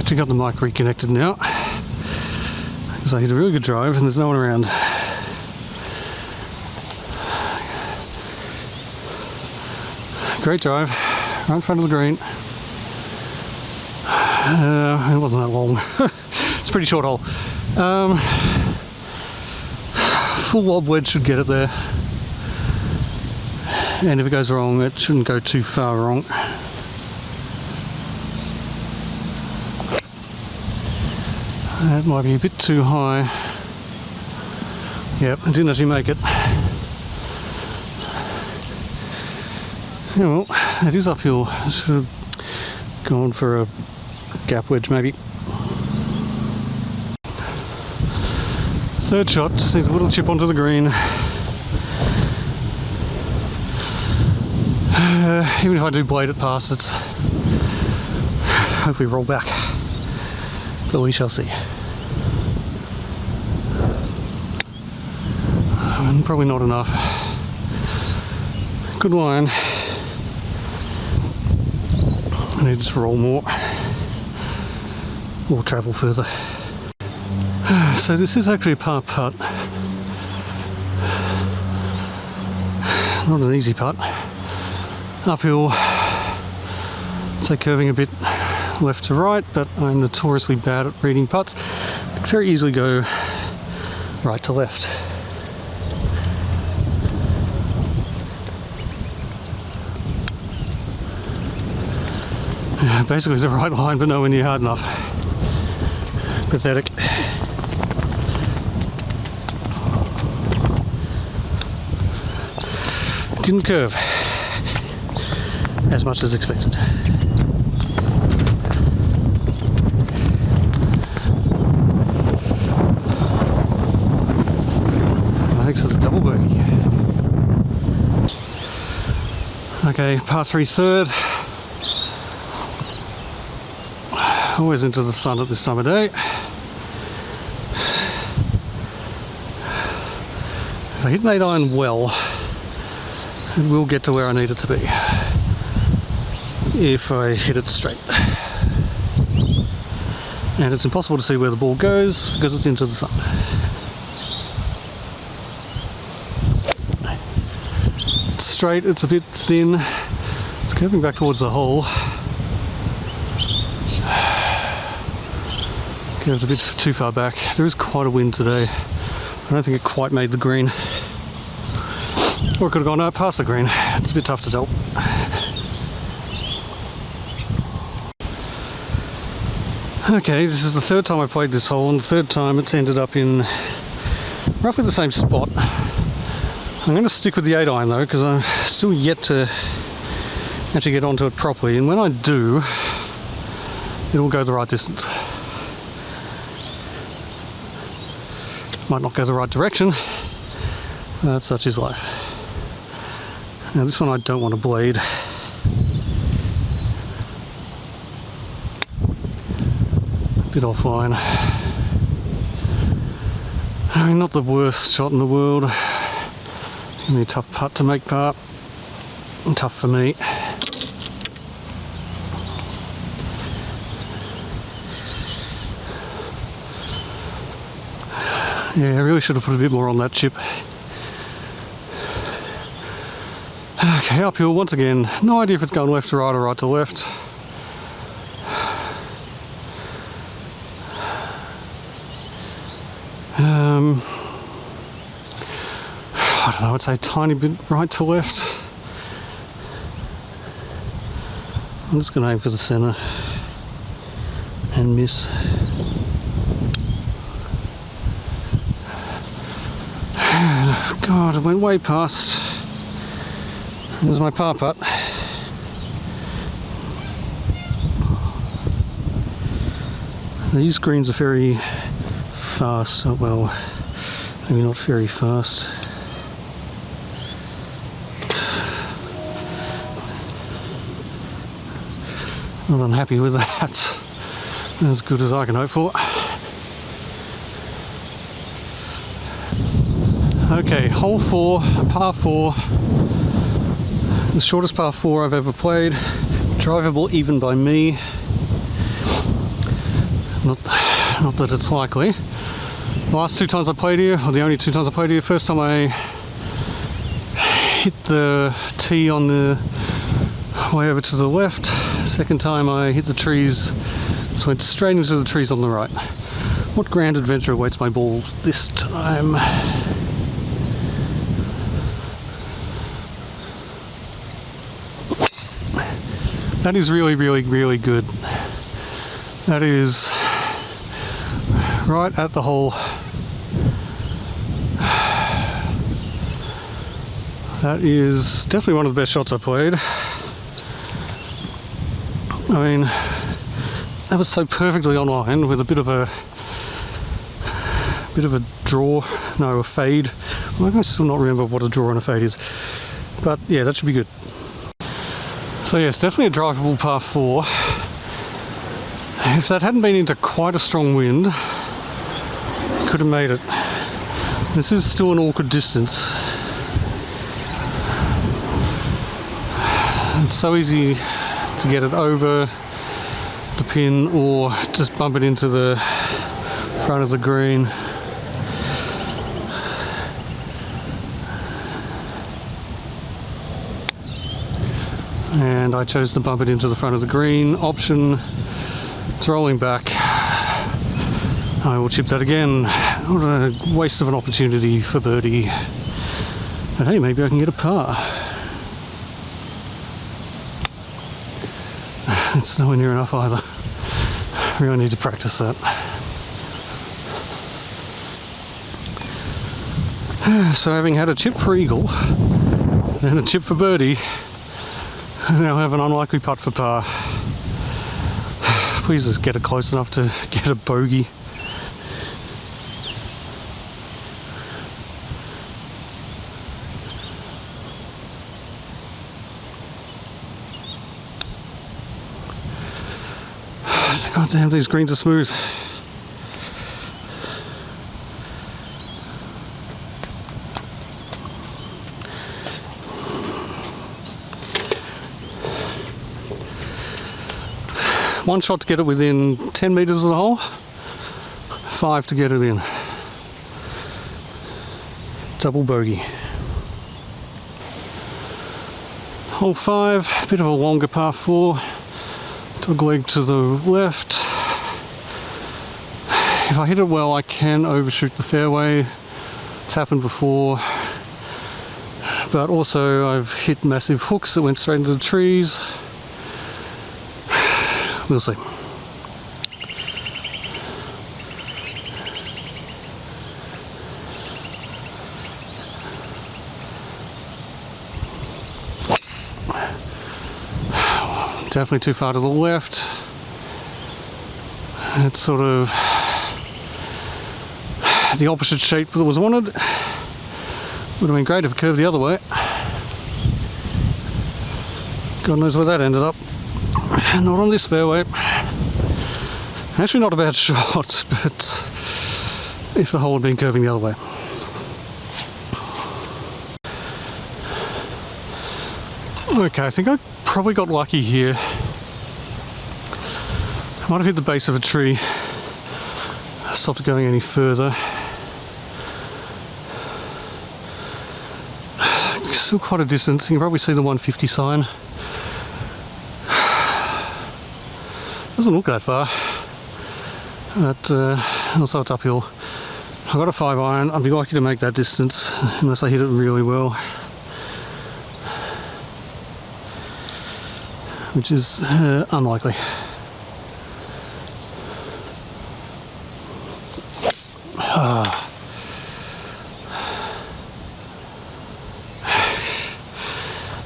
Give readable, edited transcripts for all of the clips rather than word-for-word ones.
Actually got the mic reconnected now because I hit a really good drive and there's no one around. Great drive, right in front of the green. It wasn't that long. It's a pretty short hole. Full lob wedge should get it there. And if it goes wrong, it shouldn't go too far wrong. That might be a bit too high. Yep, I didn't actually make it. Yeah, well, it is uphill. I should have gone for a gap wedge maybe. Third shot, just needs a little chip onto the green. Even if I do blade it past it, hopefully roll back. But we shall see. Probably not enough. Good line. I need to roll more or travel further. So this is actually a par putt. Not an easy putt. Uphill. So curving a bit left to right, but I'm notoriously bad at reading putts. Could very easily go right to left. Basically the right line, but nowhere near hard enough. Pathetic. Didn't curve as much as expected. Thanks for the double bogey. Okay, par 3 third. Always into the sun at this time of day. If I hit an 8-iron well, it will get to where I need it to be. If I hit it straight. And it's impossible to see where the ball goes because it's into the sun. It's straight, it's a bit thin. It's curving back towards the hole. Curved a bit too far back. There is quite a wind today. I don't think it quite made the green. Or it could have gone out past the green. It's a bit tough to tell. Okay, this is the third time I played this hole, and the third time it's ended up in roughly the same spot. I'm going to stick with the 8-iron though, because I'm still yet to actually get onto it properly, and when I do, it will go the right distance. Might not go the right direction, but such is life. Now this one I don't want to blade. A bit offline. I mean, not the worst shot in the world. Give me a tough putt to make par. And tough for me. Yeah, I really should have put a bit more on that chip. Okay, uphill once again. No idea if it's going left to right or right to left. I don't know, I'd say a tiny bit right to left. I'm just going to aim for the centre and miss. God, it went way past. There's my par putt. These greens are very fast, well, maybe not very fast. Not unhappy with that. As good as I can hope for. Okay, hole 4, par 4. The shortest par 4 I've ever played. Drivable even by me. Not that it's likely. The last 2 times I played here, or the only 2 times I played here, first time I hit the tee on the way over to the left. Second time I hit the trees, so went straight into the trees on the right. What grand adventure awaits my ball this time? That is really, really, really good. That is right at the hole. That is definitely one of the best shots I played. I mean, that was so perfectly on line with a bit of a draw, no, a fade. I can still not remember what a draw and a fade is, but yeah, that should be good. So yes, definitely a drivable par 4. If that hadn't been into quite a strong wind, could have made it. This is still an awkward distance. It's so easy to get it over the pin or just bump it into the front of the green. And I chose to bump it into the front of the green option. It's rolling back. I will chip that again. What a waste of an opportunity for birdie. But hey, maybe I can get a par. It's nowhere near enough either. I really need to practice that. So having had a chip for eagle and a chip for birdie, I now have an unlikely putt for par. Please just get it close enough to get a bogey. God damn, these greens are smooth. One shot to get it within 10 metres of the hole, 5 to get it in. Double bogey. Hole 5, bit of a longer par 4. Dog leg to the left. If I hit it well, I can overshoot the fairway. It's happened before. But also I've hit massive hooks that went straight into the trees. We'll see. Definitely too far to the left. It's sort of the opposite shape that was wanted. Would have been great if it curved the other way. God knows where that ended up. Not on this fairway. Actually not a bad shot, but if the hole had been curving the other way. Okay, I think I probably got lucky here. I might have hit the base of a tree. Stopped it going any further. Still quite a distance. You can probably see the 150 sign. Doesn't look that far, but also it's uphill. I've got a 5 iron. I'd be lucky to make that distance unless I hit it really well, which is unlikely. I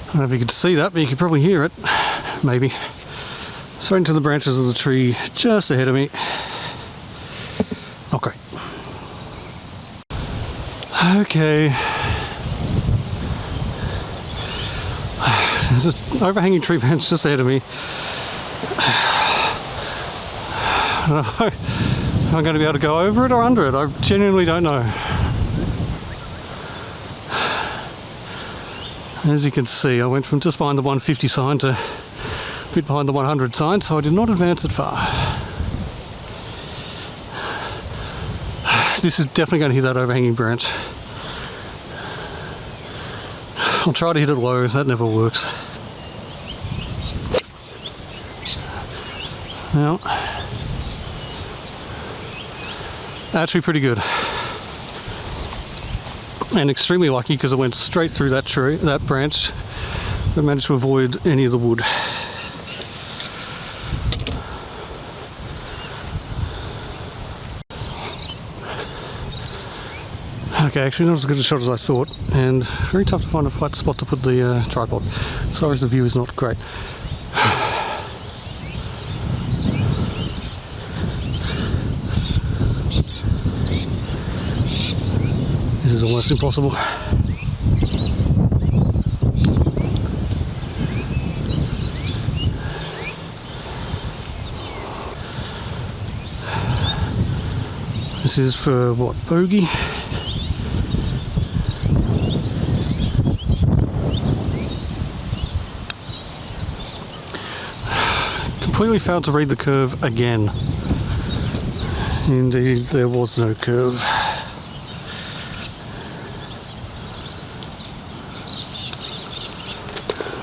don't know if you could see that, but you could probably hear it, maybe. Straight into the branches of the tree just ahead of me. Not great. Okay. There's an overhanging tree branch just ahead of me. I don't know if I'm going to be able to go over it or under it. I genuinely don't know. As you can see, I went from just behind the 150 sign to a bit behind the 100 sign, so I did not advance it far. This is definitely going to hit that overhanging branch. I'll try to hit it low, that never works. Well, actually pretty good. And extremely lucky because it went straight through that tree, that branch, but managed to avoid any of the wood. Okay, actually not as good a shot as I thought, and very tough to find a flat spot to put the tripod. Sorry if the view is not great. This is almost impossible. This is for what, bogey? Completely failed to read the curve again. Indeed, there was no curve.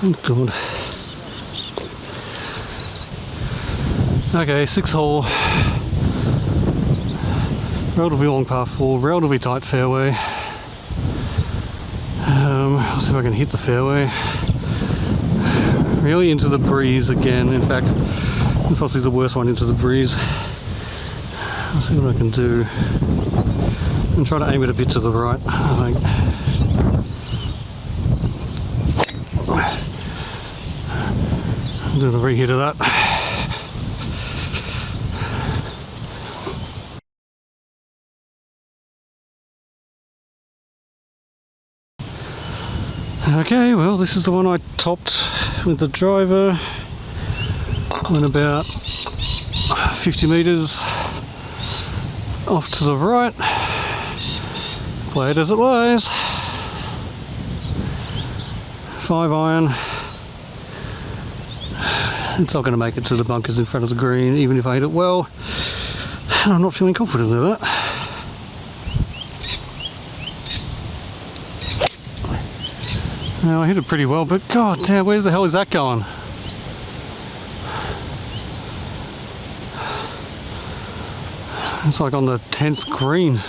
Oh God. Okay, 6 hole. Relatively long par 4, relatively tight fairway. I'll see if I can hit the fairway. Really into the breeze again, in fact, possibly the worst one into the breeze. I'll see what I can do. And try to aim it a bit to the right, I think. Doing a re-hit of that. Okay, well this is the one I topped with the driver. Went about 50 metres off to the right. Play it as it lies. 5 iron. It's not going to make it to the bunkers in front of the green, even if I hit it well. And I'm not feeling confident of that. Now I hit it pretty well, but god damn, where the hell is that going? It's like on the 10th green.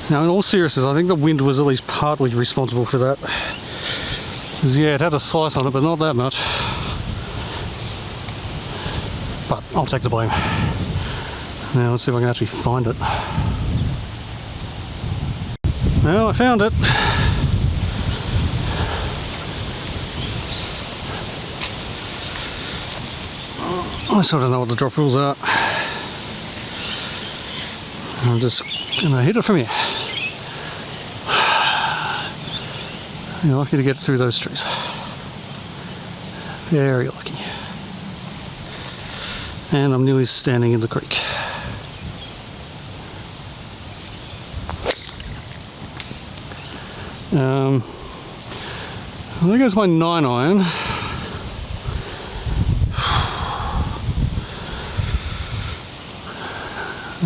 Now in all seriousness, I think the wind was at least partly responsible for that. Because yeah, it had a slice on it, but not that much. But I'll take the blame. Now let's see if I can actually find it. Well, I found it. I sort of know what the drop rules are. I'm just gonna hit it from here. You're lucky to get through those trees. Very lucky. And I'm nearly standing in the creek. Well, there goes my 9 iron.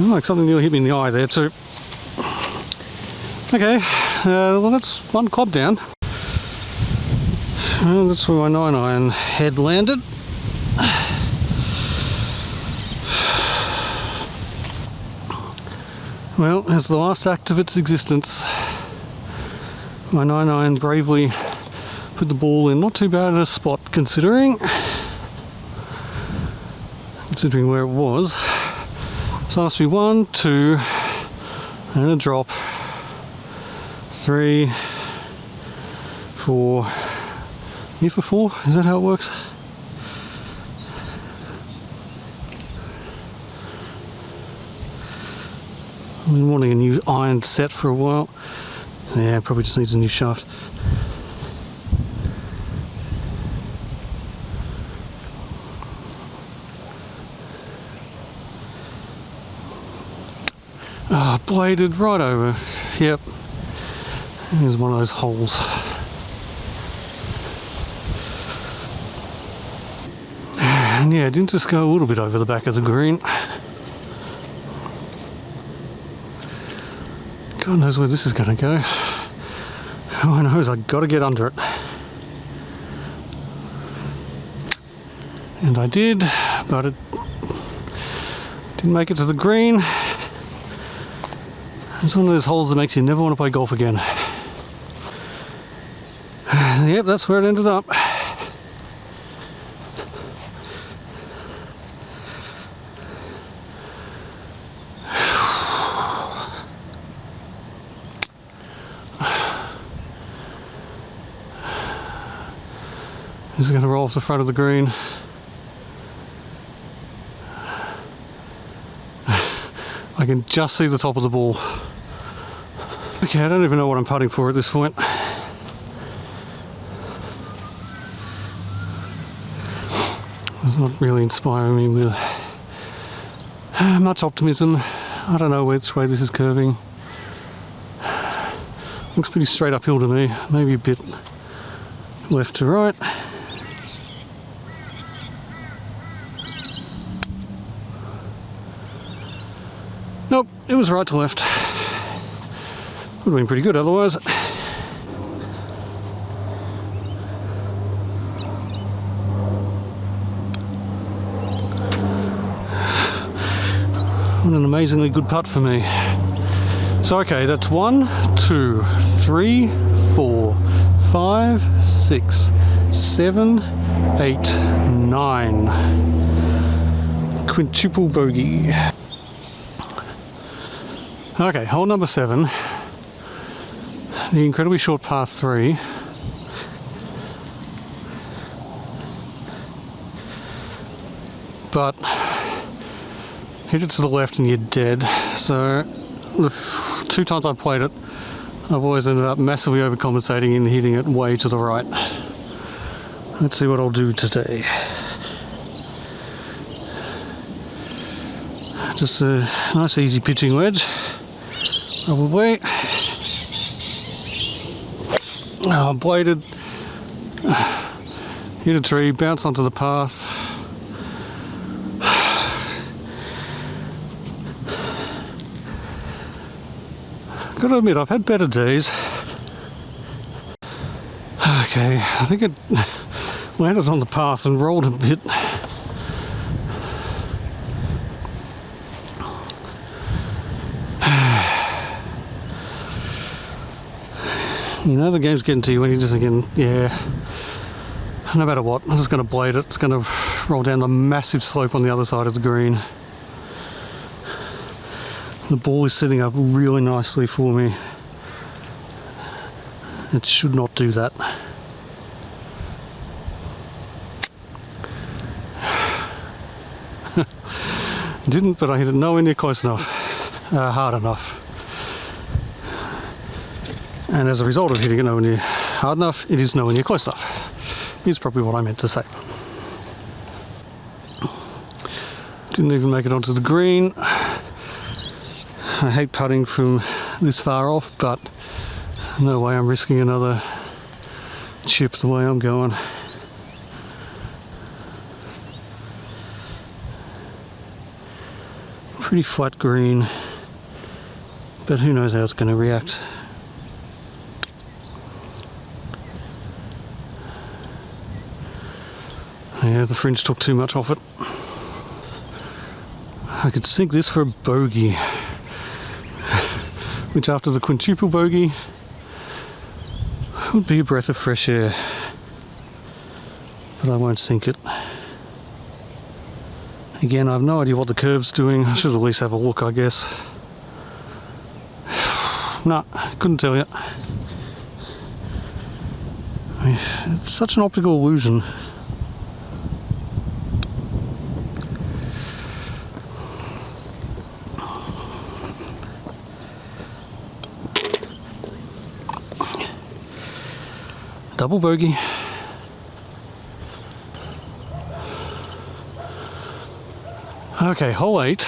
Like something nearly hit me in the eye there too. Okay, well that's one club down. Well, that's where my 9 iron head landed. Well, as the last act of its existence, my 9 iron bravely put the ball in not too bad a spot considering where it was. So it must be 1, 2, and a drop. 3, 4. Here for 4? Is that how it works? I've been wanting a new iron set for a while. Yeah, probably just needs a new shaft. Ah, oh, bladed right over. Yep. Here's one of those holes. And yeah, it didn't just go a little bit over the back of the green. God knows where this is going to go. All I know is I've got to get under it. And I did, but it didn't make it to the green. It's one of those holes that makes you never want to play golf again. Yep, that's where it ended up. This is going to roll off the front of the green. I can just see the top of the ball. Okay, I don't even know what I'm putting for at this point. It's not really inspiring me with much optimism. I don't know which way this is curving. Looks pretty straight uphill to me, maybe a bit left to right. Nope, it was right to left. Would have been pretty good otherwise. What an amazingly good putt for me. So okay, that's 1, 2, 3, 4, 5, 6, 7, 8, 9. Quintuple bogey. Okay, hole number 7. The incredibly short par 3. But hit it to the left and you're dead. So the 2 times I've played it, I've always ended up massively overcompensating and hitting it way to the right. Let's see what I'll do today. Just a nice easy pitching wedge. Probably. Oh, bladed. Hit a tree, bounce onto the path. Got to admit, I've had better days. Okay, I think it landed on the path and rolled a bit. You know the game's getting to you when you're just thinking, yeah, no matter what, I'm just going to blade it. It's going to roll down the massive slope on the other side of the green. The ball is setting up really nicely for me. It should not do that. Didn't, but I hit it nowhere near close enough, hard enough. And as a result of hitting it nowhere near hard enough, it is nowhere near close enough. Is probably what I meant to say. Didn't even make it onto the green. I hate putting from this far off, but no way I'm risking another chip the way I'm going. Pretty flat green, but who knows how it's going to react. Yeah, the fringe took too much off it. I could sink this for a bogey, which after the quintuple bogey would be a breath of fresh air. But I won't sink it. Again, I have no idea what the curve's doing. I should at least have a look, I guess. Nah, couldn't tell you. It's such an optical illusion. Double bogey. Okay, hole 8.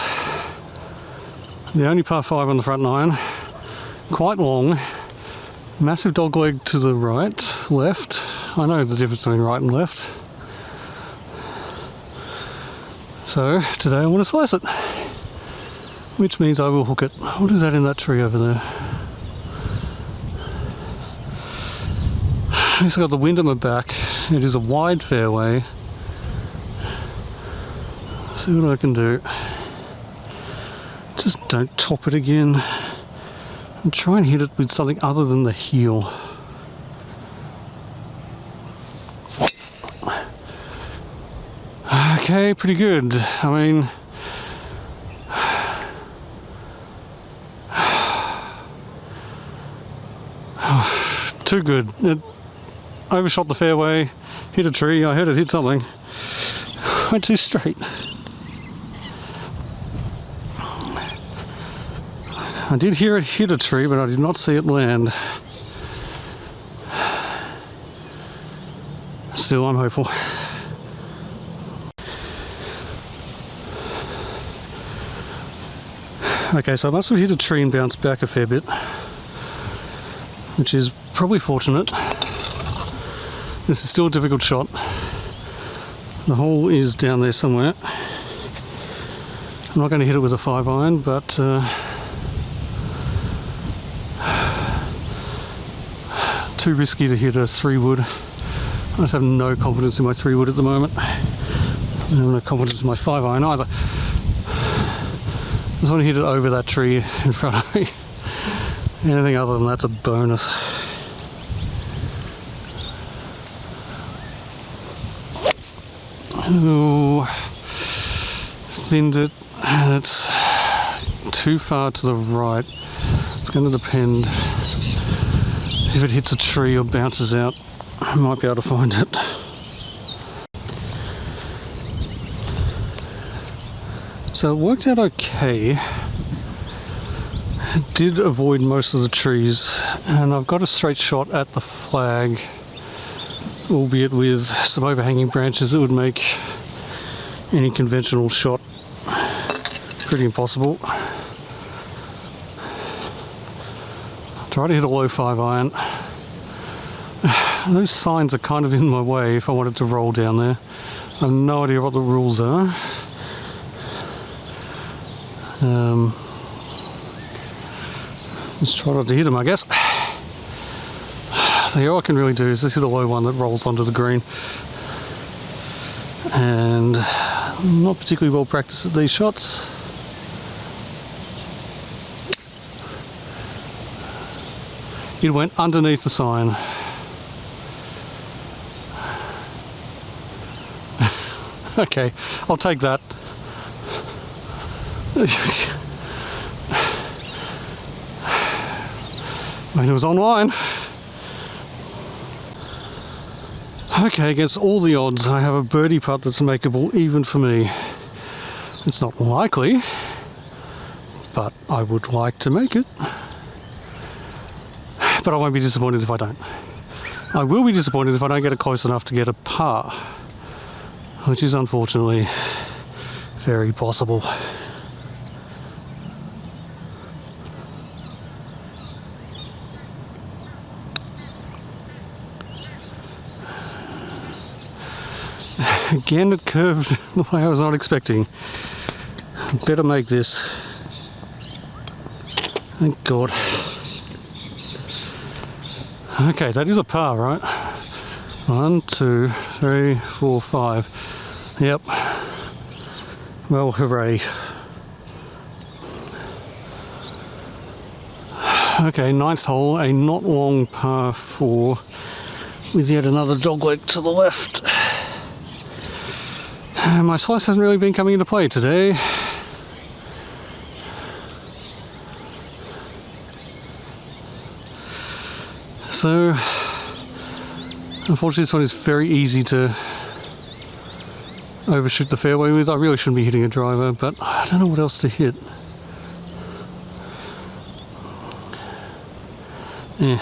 The only par 5 on the front 9. Quite long. Massive dog leg to the right, left. I know the difference between right and left. So today I want to slice it, which means I will hook it. What is that in that tree over there? At least I got the wind on my back. It is a wide fairway. See what I can do. Just don't top it again. And try and hit it with something other than the heel. Okay, pretty good. I mean, too good. It overshot the fairway, hit a tree. I heard it hit something. Went too straight. I did hear it hit a tree, but I did not see it land. Still, I'm hopeful. Okay, so I must have hit a tree and bounced back a fair bit, which is probably fortunate. This is still a difficult shot. The hole is down there somewhere. I'm not going to hit it with a 5-iron, but too risky to hit a 3-wood. I just have no confidence in my 3-wood at the moment. I have no confidence in my 5-iron either. I just want to hit it over that tree in front of me. Anything other than that's a bonus. Oh, thinned it, and it's too far to the right. It's going to depend if it hits a tree or bounces out. I might be able to find it. So it worked out okay. It did avoid most of the trees, and I've got a straight shot at the flag, albeit with some overhanging branches that would make any conventional shot pretty impossible. Try to hit a low 5-iron. Those signs are kind of in my way if I wanted to roll down there. I have no idea what the rules are. Just try not to hit them, I guess. So all I can really do is just hit a low one that rolls onto the green. And I'm not particularly well practiced at these shots. It went underneath the sign. Okay, I'll take that. I mean, it was online. Okay, against all the odds, I have a birdie putt that's makeable even for me. It's not likely, but I would like to make it. But I won't be disappointed if I don't. I will be disappointed if I don't get it close enough to get a par, which is unfortunately very possible. Again, it curved the way I was not expecting. Better make this. Thank God. Okay, that is a par, right? 1, 2, 3, 4, 5. Yep. Well, hooray. Okay, 9th hole, a not long par 4 with yet another dogleg to the left. My slice hasn't really been coming into play today. So, unfortunately this one is very easy to overshoot the fairway with. I really shouldn't be hitting a driver, but I don't know what else to hit. Yeah.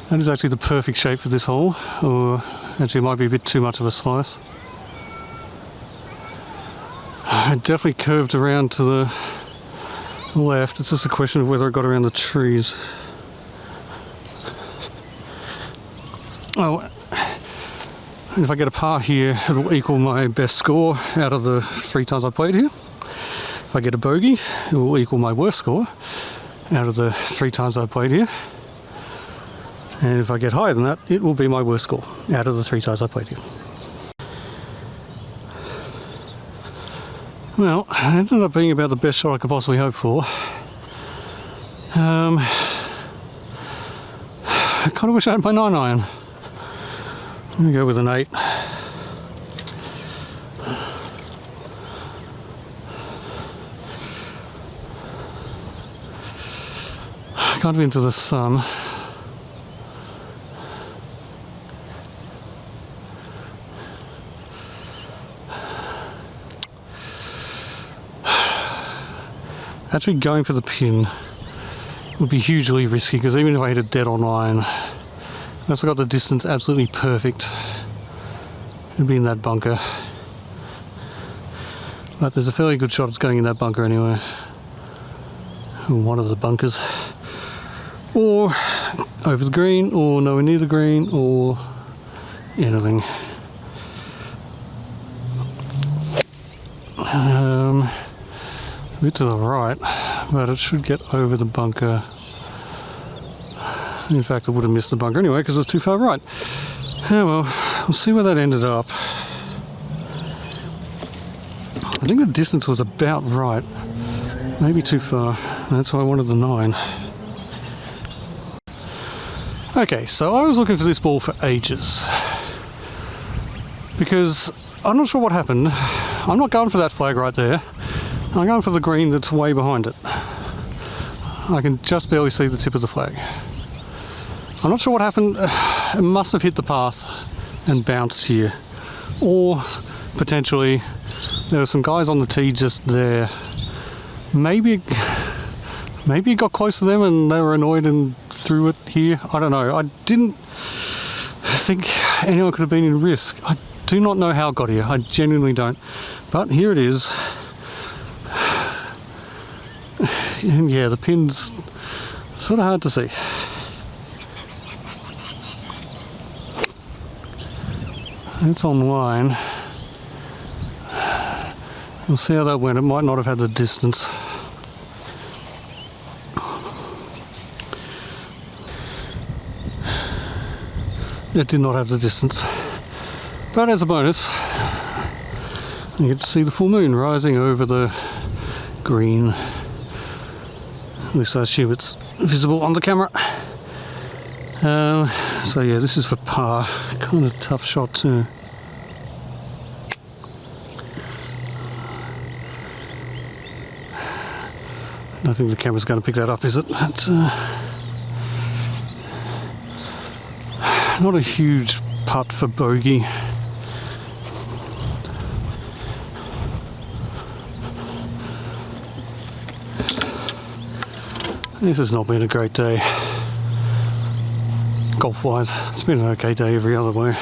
That is actually the perfect shape for this hole, or actually it might be a bit too much of a slice. It definitely curved around to the left. It's just a question of whether it got around the trees. Oh, and if I get a par here, it'll equal my best score out of the 3 times I played here. If I get a bogey, it will equal my worst score. out of the 3 times I've played here. And if I get higher than that, it will be my worst score out of the 3 times I played here. Well, it ended up being about the best shot I could possibly hope for. I kind of wish I had my 9 iron. I'm going to go with an 8. Kind of into the sun. Actually going for the pin would be hugely risky, because even if I hit it dead on line, unless I got the distance absolutely perfect, it'd be in that bunker. But there's a fairly good shot it's going in that bunker anyway. One of the bunkers. Or over the green, or nowhere near the green, or anything. A bit to the right, but it should get over the bunker. In fact, I would have missed the bunker anyway because it was too far right. Oh well, we'll see where that ended up. I think the distance was about right, maybe too far. That's why I wanted the 9. Okay, so I was looking for this ball for ages because I'm not sure what happened. I'm not going for that flag right there. I'm going for the green that's way behind it. I can just barely see the tip of the flag. I'm not sure what happened. It must have hit the path and bounced here. Or potentially there were some guys on the tee just there. Maybe it got close to them and they were annoyed and threw it here. I don't know. I didn't think anyone could have been in risk. I do not know how it got here. I genuinely don't. But here it is. And yeah, the pin's sort of hard to see. It's on line. We'll see how that went. It might not have had the distance. It did not have the distance. But as a bonus, you get to see the full moon rising over the green. At least I assume it's visible on the camera. So yeah, this is for par. Kind of tough shot too. I don't think the camera's going to pick that up, is it? It's not a huge putt for bogey. This has not been a great day, golf-wise. It's been an okay day every other way.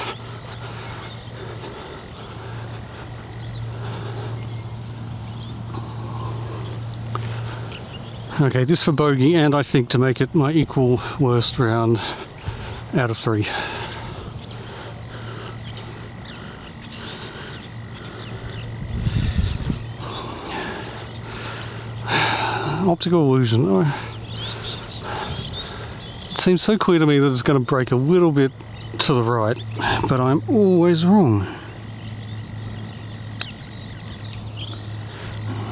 Okay, this for bogey, and I think to make it my equal worst round out of 3. Optical illusion. It seems so clear to me that it's going to break a little bit to the right, but I'm always wrong.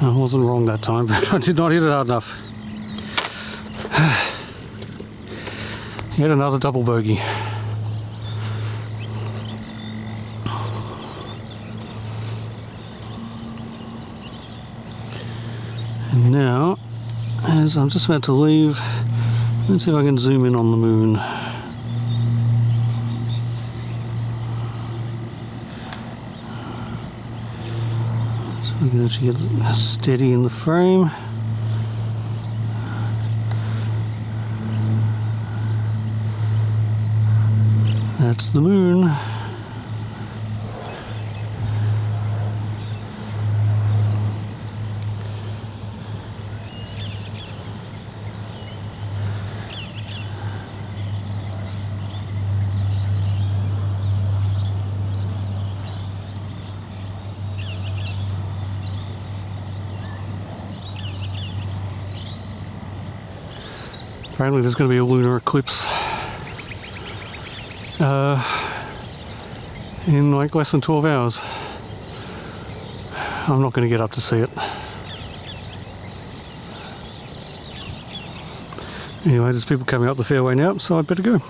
I wasn't wrong that time, but I did not hit it hard enough. Yet another double bogey. And now, as I'm just about to leave, let's see if I can zoom in on the moon. So we can actually get steady in the frame. That's the moon. Apparently there's going to be a lunar eclipse in like less than 12 hours. I'm not going to get up to see it. Anyway, there's people coming up the fairway now, so I'd better go.